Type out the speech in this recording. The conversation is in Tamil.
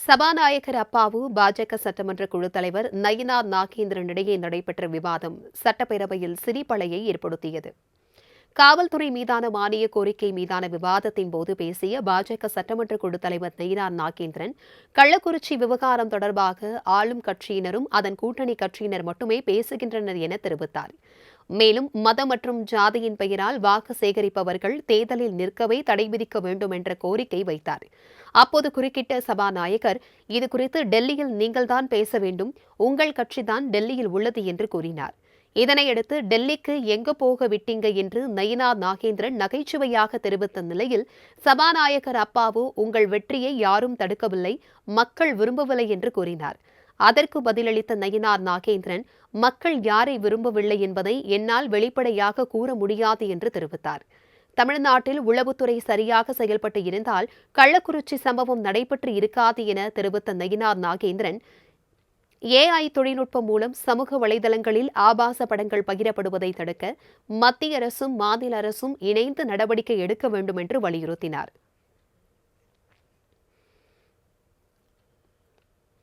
சபாநாயகர் அப்பாவு பாஜக சட்டமன்ற குழு தலைவர் நயினார் நாகேந்திரன் இடையே நடைபெற்ற விவாதம் சட்டப்பேரவையில் சிரிப்பலையை ஏற்படுத்தியது. காவல்துறை மீதான மானிய கோரிக்கை மீதான விவாதத்தின் போது பேசிய பாஜக சட்டமன்ற குழு தலைவர் நயினார் நாகேந்திரன், கள்ளக்குறிச்சி விவகாரம் தொடர்பாக ஆளும் கட்சியினரும் அதன் கூட்டணி கட்சியினர் மட்டுமே பேசுகின்றனர் என தெரிவித்தார். மேலும் மதம் மற்றும் ஜாதியின் பெயரால் வாக்கு சேகரிப்பவர்கள் தேர்தலில் நிற்கவே தடை விதிக்க வேண்டும் என்ற கோரிக்கை வைத்தார். அப்போது குறுக்கிட்ட சபாநாயகர், இதுகுறித்து டெல்லியில் நீங்கள்தான் பேச வேண்டும், உங்கள் கட்சிதான் டெல்லியில் உள்ளது என்று கூறினார். இதனையடுத்து டெல்லிக்கு எங்க போக விட்டீங்க என்று நயினார் நாகேந்திரன் நகைச்சுவையாக தெரிவித்த நிலையில், சபாநாயகர் அப்பாவு, உங்கள் வெற்றியை யாரும் தடுக்கவில்லை, மக்கள் விரும்பவில்லை என்று கூறினார். அதற்கு பதிலளித்த நயினார் நாகேந்திரன், மக்கள் யாரை விரும்பவில்லை என்பதை என்னால் வெளிப்படையாக கூற முடியாது என்று தெரிவித்தார். தமிழ்நாட்டில் உளவுத்துறை சரியாக செயல்பட்டு இருந்தால் கள்ளக்குறிச்சி சம்பவம் நடைபெற்று இருக்காது என தெரிவித்த நயினார் நாகேந்திரன், AI தொழில்நுட்பம் மூலம் சமூக வலைதளங்களில் ஆபாச படங்கள் பகிரப்படுவதை தடுக்க மத்திய அரசும் மாநில அரசும் இணைந்து நடவடிக்கை எடுக்க வேண்டும் என்று வலியுறுத்தினார்.